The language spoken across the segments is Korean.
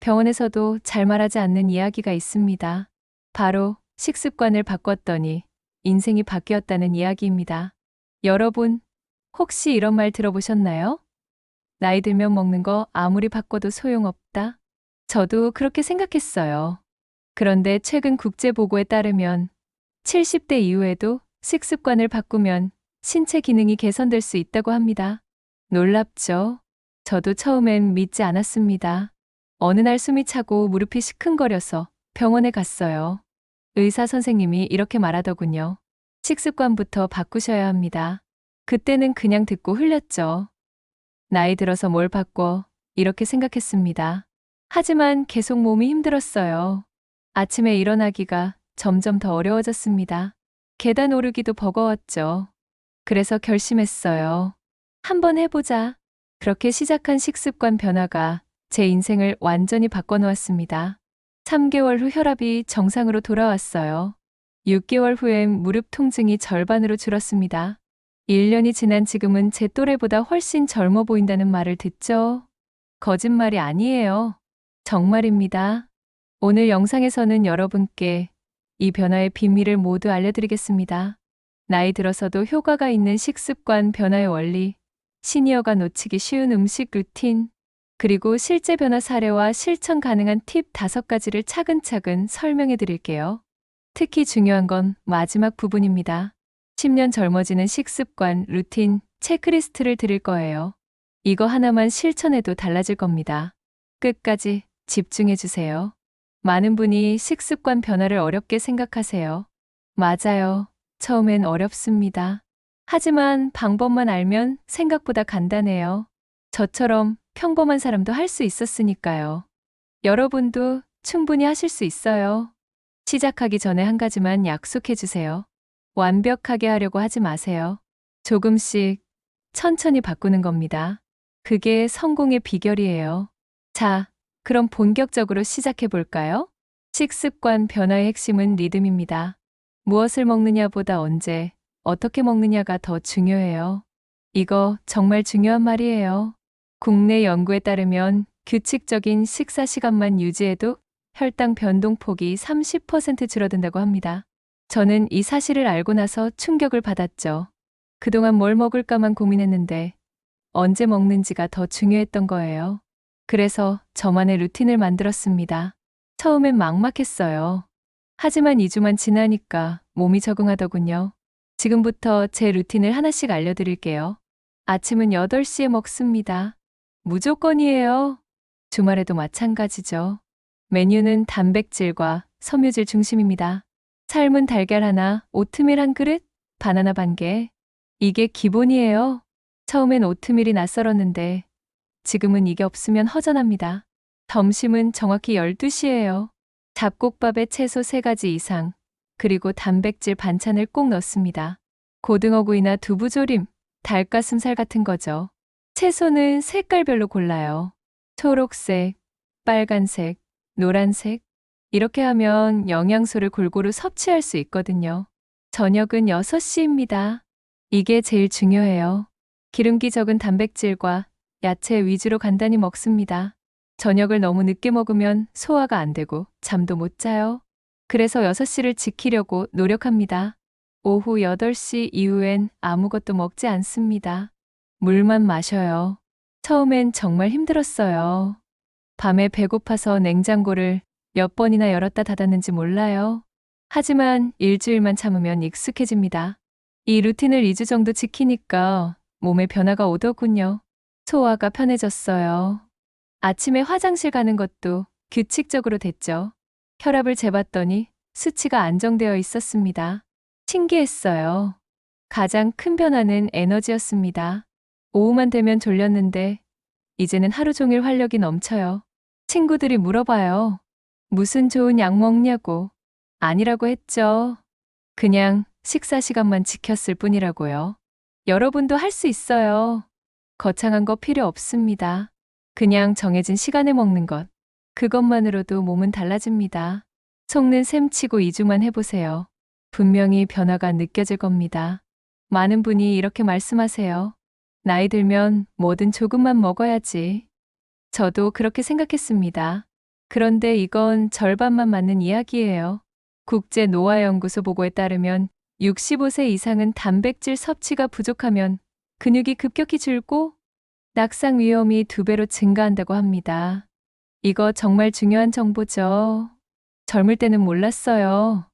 병원에서도 잘 말하지 않는 이야기가 있습니다. 바로 식습관을 바꿨더니 인생이 바뀌었다는 이야기입니다. 여러분, 혹시 이런 말 들어보셨나요? 나이 들면 먹는 거 아무리 바꿔도 소용없다. 저도 그렇게 생각했어요. 그런데 최근 국제보고에 따르면 70대 이후에도 식습관을 바꾸면 신체 기능이 개선될 수 있다고 합니다. 놀랍죠? 저도 처음엔 믿지 않았습니다. 어느 날 숨이 차고 무릎이 시큰거려서 병원에 갔어요. 의사 선생님이 이렇게 말하더군요. 식습관부터 바꾸셔야 합니다. 그때는 그냥 듣고 흘렸죠. 나이 들어서 뭘 바꿔, 이렇게 생각했습니다. 하지만 계속 몸이 힘들었어요. 아침에 일어나기가 점점 더 어려워졌습니다. 계단 오르기도 버거웠죠. 그래서 결심했어요. 한번 해보자. 그렇게 시작한 식습관 변화가 제 인생을 완전히 바꿔놓았습니다. 3개월 후 혈압이 정상으로 돌아왔어요. 6개월 후엔 무릎 통증이 절반으로 줄었습니다. 1년이 지난 지금은 제 또래보다 훨씬 젊어 보인다는 말을 듣죠? 거짓말이 아니에요. 정말입니다. 오늘 영상에서는 여러분께 이 변화의 비밀을 모두 알려드리겠습니다. 나이 들어서도 효과가 있는 식습관 변화의 원리, 시니어가 놓치기 쉬운 음식 루틴, 그리고 실제 변화 사례와 실천 가능한 팁 5가지를 차근차근 설명해 드릴게요. 특히 중요한 건 마지막 부분입니다. 10년 젊어지는 식습관, 루틴, 체크리스트를 드릴 거예요. 이거 하나만 실천해도 달라질 겁니다. 끝까지 집중해 주세요. 많은 분이 식습관 변화를 어렵게 생각하세요. 맞아요. 처음엔 어렵습니다. 하지만 방법만 알면 생각보다 간단해요. 저처럼 평범한 사람도 할 수 있었으니까요. 여러분도 충분히 하실 수 있어요. 시작하기 전에 한 가지만 약속해 주세요. 완벽하게 하려고 하지 마세요. 조금씩 천천히 바꾸는 겁니다. 그게 성공의 비결이에요. 자, 그럼 본격적으로 시작해 볼까요? 식습관 변화의 핵심은 리듬입니다. 무엇을 먹느냐보다 언제, 어떻게 먹느냐가 더 중요해요. 이거 정말 중요한 말이에요. 국내 연구에 따르면 규칙적인 식사 시간만 유지해도 혈당 변동폭이 30% 줄어든다고 합니다. 저는 이 사실을 알고 나서 충격을 받았죠. 그동안 뭘 먹을까만 고민했는데 언제 먹는지가 더 중요했던 거예요. 그래서 저만의 루틴을 만들었습니다. 처음엔 막막했어요. 하지만 2주만 지나니까 몸이 적응하더군요. 지금부터 제 루틴을 하나씩 알려드릴게요. 아침은 8시에 먹습니다. 무조건이에요. 주말에도 마찬가지죠. 메뉴는 단백질과 섬유질 중심입니다. 삶은 달걀 하나, 오트밀 한 그릇, 바나나 반 개. 이게 기본이에요. 처음엔 오트밀이 낯설었는데 지금은 이게 없으면 허전합니다. 점심은 정확히 12시예요. 잡곡밥에 채소 3가지 이상, 그리고 단백질 반찬을 꼭 넣습니다. 고등어구이나 두부조림, 닭가슴살 같은 거죠. 채소는 색깔별로 골라요. 초록색, 빨간색, 노란색. 이렇게 하면 영양소를 골고루 섭취할 수 있거든요. 저녁은 6시입니다. 이게 제일 중요해요. 기름기 적은 단백질과 야채 위주로 간단히 먹습니다. 저녁을 너무 늦게 먹으면 소화가 안 되고 잠도 못 자요. 그래서 6시를 지키려고 노력합니다. 오후 8시 이후엔 아무것도 먹지 않습니다. 물만 마셔요. 처음엔 정말 힘들었어요. 밤에 배고파서 냉장고를 몇 번이나 열었다 닫았는지 몰라요. 하지만 일주일만 참으면 익숙해집니다. 이 루틴을 2주 정도 지키니까 몸에 변화가 오더군요. 소화가 편해졌어요. 아침에 화장실 가는 것도 규칙적으로 됐죠. 혈압을 재봤더니 수치가 안정되어 있었습니다. 신기했어요. 가장 큰 변화는 에너지였습니다. 오후만 되면 졸렸는데 이제는 하루 종일 활력이 넘쳐요. 친구들이 물어봐요. 무슨 좋은 약 먹냐고. 아니라고 했죠. 그냥 식사 시간만 지켰을 뿐이라고요. 여러분도 할 수 있어요. 거창한 거 필요 없습니다. 그냥 정해진 시간에 먹는 것. 그것만으로도 몸은 달라집니다. 속는 셈치고 2주만 해보세요. 분명히 변화가 느껴질 겁니다. 많은 분이 이렇게 말씀하세요. 나이 들면 뭐든 조금만 먹어야지. 저도 그렇게 생각했습니다. 그런데 이건 절반만 맞는 이야기예요. 국제노화연구소 보고에 따르면 65세 이상은 단백질 섭취가 부족하면 근육이 급격히 줄고 낙상 위험이 2배로 증가한다고 합니다. 이거 정말 중요한 정보죠. 젊을 때는 몰랐어요.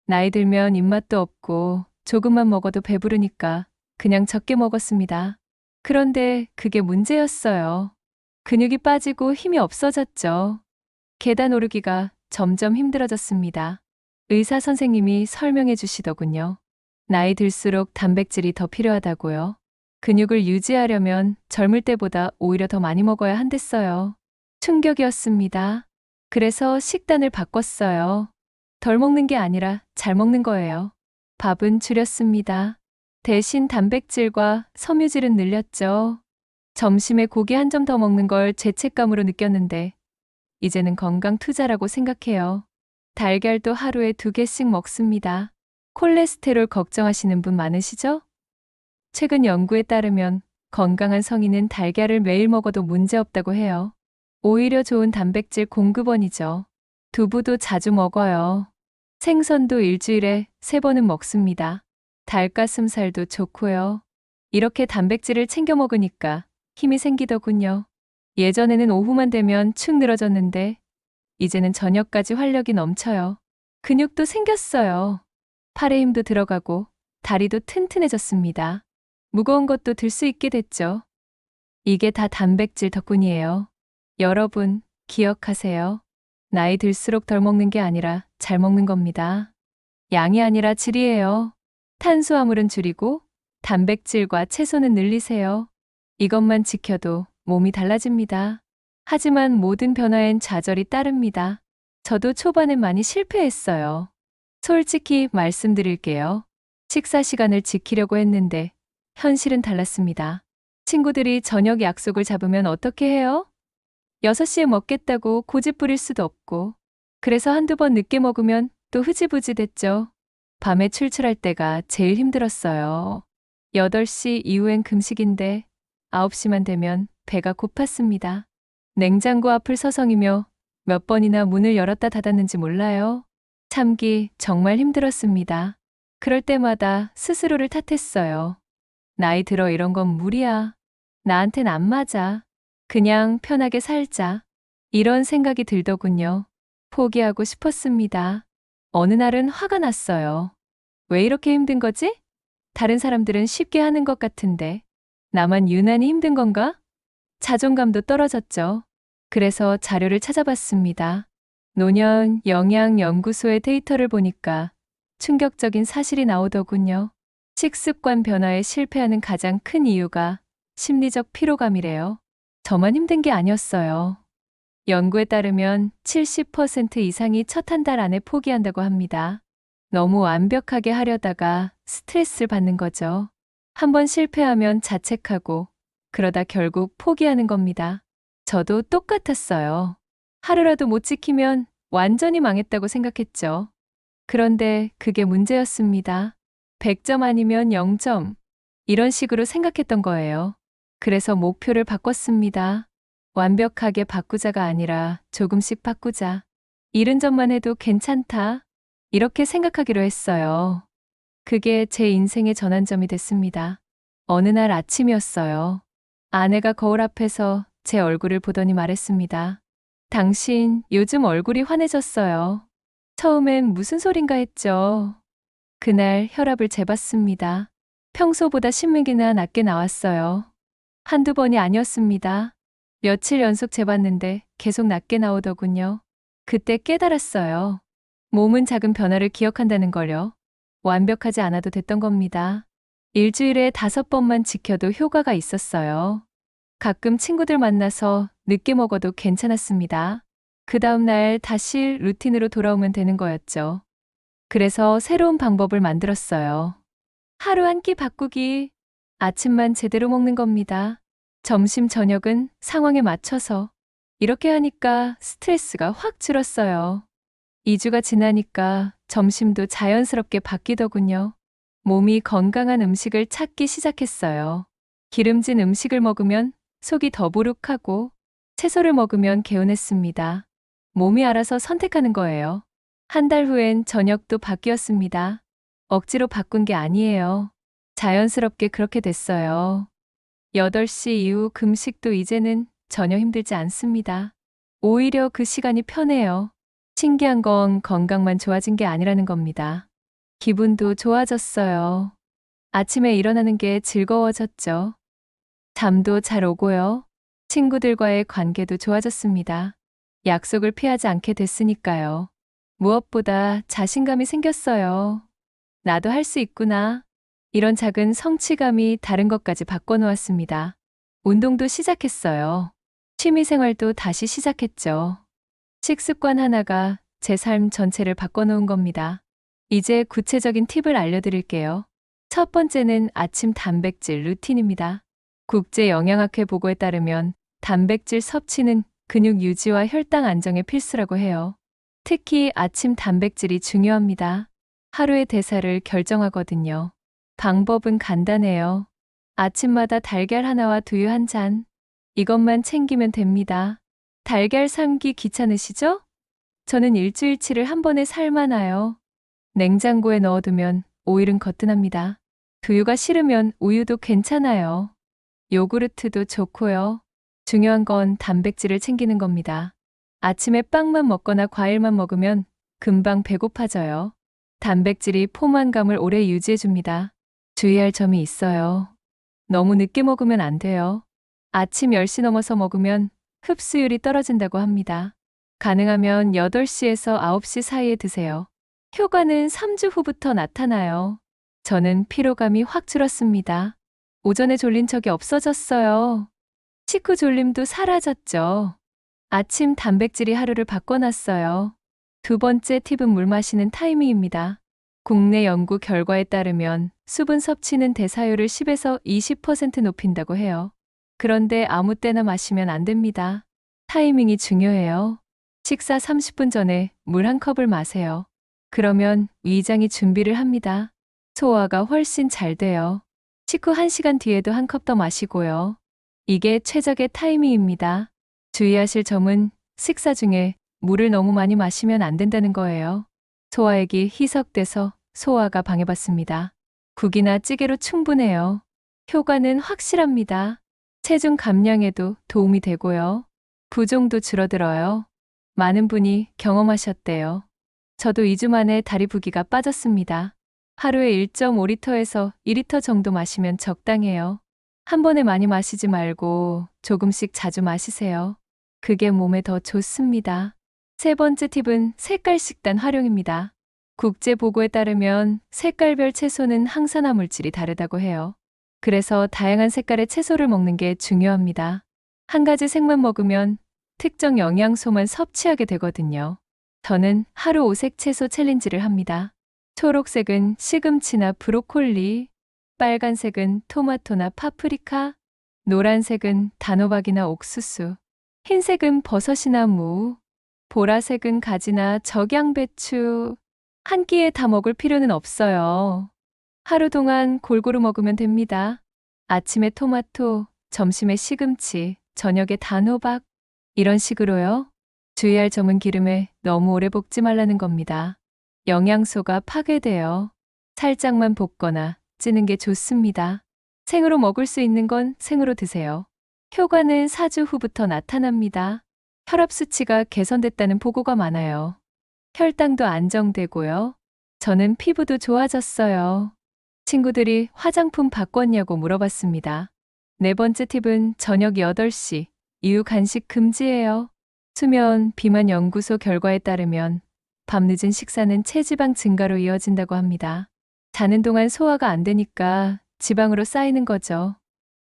나이 들면 입맛도 없고 조금만 먹어도 배부르니까 그냥 적게 먹었습니다. 그런데 그게 문제였어요. 근육이 빠지고 힘이 없어졌죠. 계단 오르기가 점점 힘들어졌습니다. 의사 선생님이 설명해 주시더군요. 나이 들수록 단백질이 더 필요하다고요. 근육을 유지하려면 젊을 때보다 오히려 더 많이 먹어야 한댔어요. 충격이었습니다. 그래서 식단을 바꿨어요. 덜 먹는 게 아니라 잘 먹는 거예요. 밥은 줄였습니다. 대신 단백질과 섬유질은 늘렸죠. 점심에 고기 한 점 더 먹는 걸 죄책감으로 느꼈는데 이제는 건강 투자라고 생각해요. 달걀도 하루에 2개씩 먹습니다. 콜레스테롤 걱정하시는 분 많으시죠? 최근 연구에 따르면 건강한 성인은 달걀을 매일 먹어도 문제없다고 해요. 오히려 좋은 단백질 공급원이죠. 두부도 자주 먹어요. 생선도 일주일에 3번은 먹습니다. 닭가슴살도 좋고요. 이렇게 단백질을 챙겨 먹으니까 힘이 생기더군요. 예전에는 오후만 되면 축 늘어졌는데 이제는 저녁까지 활력이 넘쳐요. 근육도 생겼어요. 팔에 힘도 들어가고 다리도 튼튼해졌습니다. 무거운 것도 들 수 있게 됐죠. 이게 다 단백질 덕분이에요. 여러분, 기억하세요. 나이 들수록 덜 먹는 게 아니라 잘 먹는 겁니다. 양이 아니라 질이에요. 탄수화물은 줄이고 단백질과 채소는 늘리세요. 이것만 지켜도 몸이 달라집니다. 하지만 모든 변화엔 좌절이 따릅니다. 저도 초반엔 많이 실패했어요. 솔직히 말씀드릴게요. 식사 시간을 지키려고 했는데 현실은 달랐습니다. 친구들이 저녁 약속을 잡으면 어떻게 해요? 6시에 먹겠다고 고집 부릴 수도 없고, 그래서 한두 번 늦게 먹으면 또 흐지부지 됐죠. 밤에 출출할 때가 제일 힘들었어요. 8시 이후엔 금식인데 9시만 되면 배가 고팠습니다. 냉장고 앞을 서성이며 몇 번이나 문을 열었다 닫았는지 몰라요. 참기 정말 힘들었습니다. 그럴 때마다 스스로를 탓했어요. 나이 들어 이런 건 무리야. 나한텐 안 맞아. 그냥 편하게 살자. 이런 생각이 들더군요. 포기하고 싶었습니다. 어느 날은 화가 났어요. 왜 이렇게 힘든 거지? 다른 사람들은 쉽게 하는 것 같은데 나만 유난히 힘든 건가? 자존감도 떨어졌죠. 그래서 자료를 찾아봤습니다. 노년 영양연구소의 데이터를 보니까 충격적인 사실이 나오더군요. 식습관 변화에 실패하는 가장 큰 이유가 심리적 피로감이래요. 저만 힘든 게 아니었어요. 연구에 따르면 70% 이상이 첫 한 달 안에 포기한다고 합니다. 너무 완벽하게 하려다가 스트레스를 받는 거죠. 한번 실패하면 자책하고 그러다 결국 포기하는 겁니다. 저도 똑같았어요. 하루라도 못 지키면 완전히 망했다고 생각했죠. 그런데 그게 문제였습니다. 100점 아니면 0점. 이런 식으로 생각했던 거예요. 그래서 목표를 바꿨습니다. 완벽하게 바꾸자가 아니라 조금씩 바꾸자. 잃은 점만 해도 괜찮다. 이렇게 생각하기로 했어요. 그게 제 인생의 전환점이 됐습니다. 어느 날 아침이었어요. 아내가 거울 앞에서 제 얼굴을 보더니 말했습니다. 당신 요즘 얼굴이 환해졌어요. 처음엔 무슨 소린가 했죠. 그날 혈압을 재봤습니다. 평소보다 신문기나 낮게 나왔어요. 한두 번이 아니었습니다. 며칠 연속 재봤는데 계속 낮게 나오더군요. 그때 깨달았어요. 몸은 작은 변화를 기억한다는 걸요. 완벽하지 않아도 됐던 겁니다. 일주일에 5번만 지켜도 효과가 있었어요. 가끔 친구들 만나서 늦게 먹어도 괜찮았습니다. 그 다음날 다시 루틴으로 돌아오면 되는 거였죠. 그래서 새로운 방법을 만들었어요. 하루 한 끼 바꾸기. 아침만 제대로 먹는 겁니다. 점심, 저녁은 상황에 맞춰서. 이렇게 하니까 스트레스가 확 줄었어요. 2주가 지나니까 점심도 자연스럽게 바뀌더군요. 몸이 건강한 음식을 찾기 시작했어요. 기름진 음식을 먹으면 속이 더부룩하고 채소를 먹으면 개운했습니다. 몸이 알아서 선택하는 거예요. 한 달 후엔 저녁도 바뀌었습니다. 억지로 바꾼 게 아니에요. 자연스럽게 그렇게 됐어요. 8시 이후 금식도 이제는 전혀 힘들지 않습니다. 오히려 그 시간이 편해요. 신기한 건 건강만 좋아진 게 아니라는 겁니다. 기분도 좋아졌어요. 아침에 일어나는 게 즐거워졌죠. 잠도 잘 오고요. 친구들과의 관계도 좋아졌습니다. 약속을 피하지 않게 됐으니까요. 무엇보다 자신감이 생겼어요. 나도 할 수 있구나. 이런 작은 성취감이 다른 것까지 바꿔놓았습니다. 운동도 시작했어요. 취미생활도 다시 시작했죠. 식습관 하나가 제 삶 전체를 바꿔놓은 겁니다. 이제 구체적인 팁을 알려드릴게요. 첫 번째는 아침 단백질 루틴입니다. 국제영양학회 보고에 따르면 단백질 섭취는 근육 유지와 혈당 안정에 필수라고 해요. 특히 아침 단백질이 중요합니다. 하루의 대사를 결정하거든요. 방법은 간단해요. 아침마다 달걀 하나와 두유 한 잔. 이것만 챙기면 됩니다. 달걀 삶기 귀찮으시죠? 저는 일주일치를 한 번에 삶아놔요. 냉장고에 넣어두면 오일은 거뜬합니다. 두유가 싫으면 우유도 괜찮아요. 요구르트도 좋고요. 중요한 건 단백질을 챙기는 겁니다. 아침에 빵만 먹거나 과일만 먹으면 금방 배고파져요. 단백질이 포만감을 오래 유지해줍니다. 주의할 점이 있어요. 너무 늦게 먹으면 안 돼요. 아침 10시 넘어서 먹으면 흡수율이 떨어진다고 합니다. 가능하면 8시에서 9시 사이에 드세요. 효과는 3주 후부터 나타나요. 저는 피로감이 확 줄었습니다. 오전에 졸린 적이 없어졌어요. 식후 졸림도 사라졌죠. 아침 단백질이 하루를 바꿔놨어요. 두 번째 팁은 물 마시는 타이밍입니다. 국내 연구 결과에 따르면 수분 섭취는 대사율을 10에서 20% 높인다고 해요. 그런데 아무 때나 마시면 안 됩니다. 타이밍이 중요해요. 식사 30분 전에 물 한 컵을 마세요. 그러면 위장이 준비를 합니다. 소화가 훨씬 잘 돼요. 식후 1시간 뒤에도 한 컵 더 마시고요. 이게 최적의 타이밍입니다. 주의하실 점은 식사 중에 물을 너무 많이 마시면 안 된다는 거예요. 소화액이 희석돼서 소화가 방해받습니다. 국이나 찌개로 충분해요. 효과는 확실합니다. 체중 감량에도 도움이 되고요. 부종도 줄어들어요. 많은 분이 경험하셨대요. 저도 2주 만에 다리 부기가 빠졌습니다. 하루에 1.5리터에서 2리터 정도 마시면 적당해요. 한 번에 많이 마시지 말고 조금씩 자주 마시세요. 그게 몸에 더 좋습니다. 세 번째 팁은 색깔 식단 활용입니다. 국제 보고에 따르면 색깔별 채소는 항산화 물질이 다르다고 해요. 그래서 다양한 색깔의 채소를 먹는 게 중요합니다. 한 가지 색만 먹으면 특정 영양소만 섭취하게 되거든요. 저는 하루 5색 채소 챌린지를 합니다. 초록색은 시금치나 브로콜리, 빨간색은 토마토나 파프리카, 노란색은 단호박이나 옥수수, 흰색은 버섯이나 무, 보라색은 가지나 적양배추. 한 끼에 다 먹을 필요는 없어요. 하루 동안 골고루 먹으면 됩니다. 아침에 토마토, 점심에 시금치, 저녁에 단호박. 이런 식으로요. 주의할 점은 기름에 너무 오래 볶지 말라는 겁니다. 영양소가 파괴돼요. 살짝만 볶거나 찌는 게 좋습니다. 생으로 먹을 수 있는 건 생으로 드세요. 효과는 4주 후부터 나타납니다. 혈압 수치가 개선됐다는 보고가 많아요. 혈당도 안정되고요. 저는 피부도 좋아졌어요. 친구들이 화장품 바꿨냐고 물어봤습니다. 네 번째 팁은 저녁 8시 이후 간식 금지예요. 수면 비만 연구소 결과에 따르면 밤늦은 식사는 체지방 증가로 이어진다고 합니다. 자는 동안 소화가 안 되니까 지방으로 쌓이는 거죠.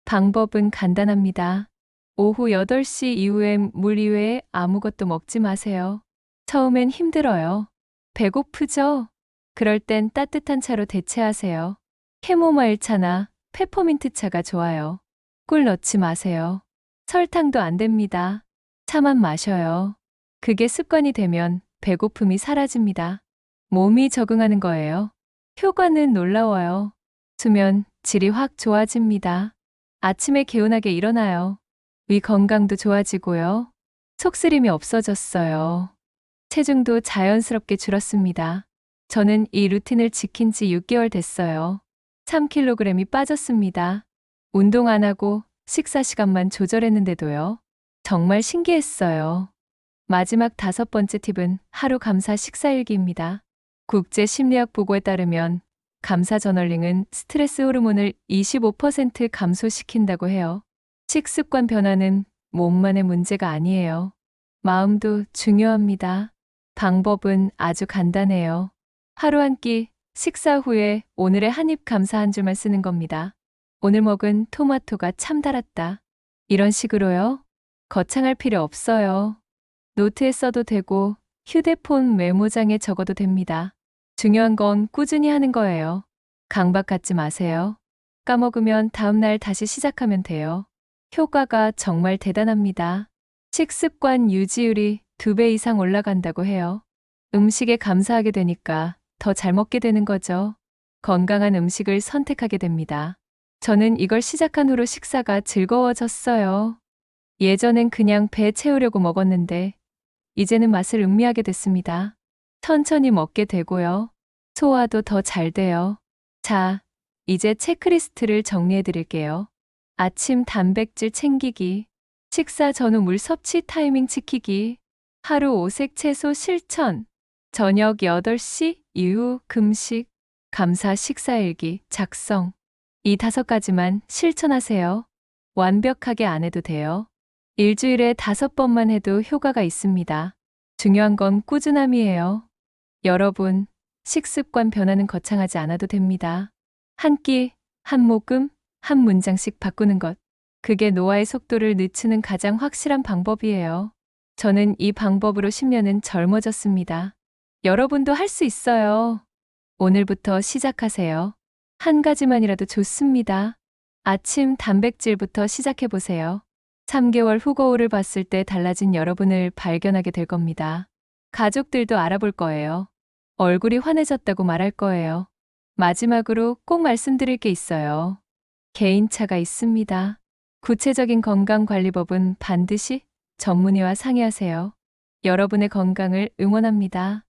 방법은 간단합니다. 오후 8시 이후엔 물 이외에 아무것도 먹지 마세요. 처음엔 힘들어요. 배고프죠? 그럴 땐 따뜻한 차로 대체하세요. 캐모마일 차나 페퍼민트 차가 좋아요. 꿀 넣지 마세요. 설탕도 안 됩니다. 차만 마셔요. 그게 습관이 되면 배고픔이 사라집니다. 몸이 적응하는 거예요. 효과는 놀라워요. 수면 질이 확 좋아집니다. 아침에 개운하게 일어나요. 위 건강도 좋아지고요. 속쓰림이 없어졌어요. 체중도 자연스럽게 줄었습니다. 저는 이 루틴을 지킨 지 6개월 됐어요. 3kg이 빠졌습니다. 운동 안 하고 식사 시간만 조절했는데도요. 정말 신기했어요. 마지막 5번째 팁은 하루 감사 식사일기입니다. 국제심리학 보고에 따르면 감사 저널링은 스트레스 호르몬을 25% 감소시킨다고 해요. 식습관 변화는 몸만의 문제가 아니에요. 마음도 중요합니다. 방법은 아주 간단해요. 하루 한 끼 식사 후에 오늘의 한입 감사 한 줄만 쓰는 겁니다. 오늘 먹은 토마토가 참 달았다. 이런 식으로요. 거창할 필요 없어요. 노트에 써도 되고 휴대폰 메모장에 적어도 됩니다. 중요한 건 꾸준히 하는 거예요. 강박 갖지 마세요. 까먹으면 다음날 다시 시작하면 돼요. 효과가 정말 대단합니다. 식습관 유지율이 2배 이상 올라간다고 해요. 음식에 감사하게 되니까 더 잘 먹게 되는 거죠. 건강한 음식을 선택하게 됩니다. 저는 이걸 시작한 후로 식사가 즐거워졌어요. 예전엔 그냥 배 채우려고 먹었는데 이제는 맛을 음미하게 됐습니다. 천천히 먹게 되고요. 소화도 더 잘 돼요. 자, 이제 체크리스트를 정리해 드릴게요. 아침 단백질 챙기기, 식사 전후 물 섭취 타이밍 지키기, 하루 5색 채소 실천, 저녁 8시 이후 금식, 감사 식사일기 작성. 이 5가지만 실천하세요. 완벽하게 안 해도 돼요. 일주일에 5번만 해도 효과가 있습니다. 중요한 건 꾸준함이에요. 여러분, 식습관 변화는 거창하지 않아도 됩니다. 한 끼, 한 모금, 한 문장씩 바꾸는 것. 그게 노화의 속도를 늦추는 가장 확실한 방법이에요. 저는 이 방법으로 10년은 젊어졌습니다. 여러분도 할 수 있어요. 오늘부터 시작하세요. 한 가지만이라도 좋습니다. 아침 단백질부터 시작해보세요. 3개월 후 거울을 봤을 때 달라진 여러분을 발견하게 될 겁니다. 가족들도 알아볼 거예요. 얼굴이 환해졌다고 말할 거예요. 마지막으로 꼭 말씀드릴 게 있어요. 개인차가 있습니다. 구체적인 건강관리법은 반드시 전문의와 상의하세요. 여러분의 건강을 응원합니다.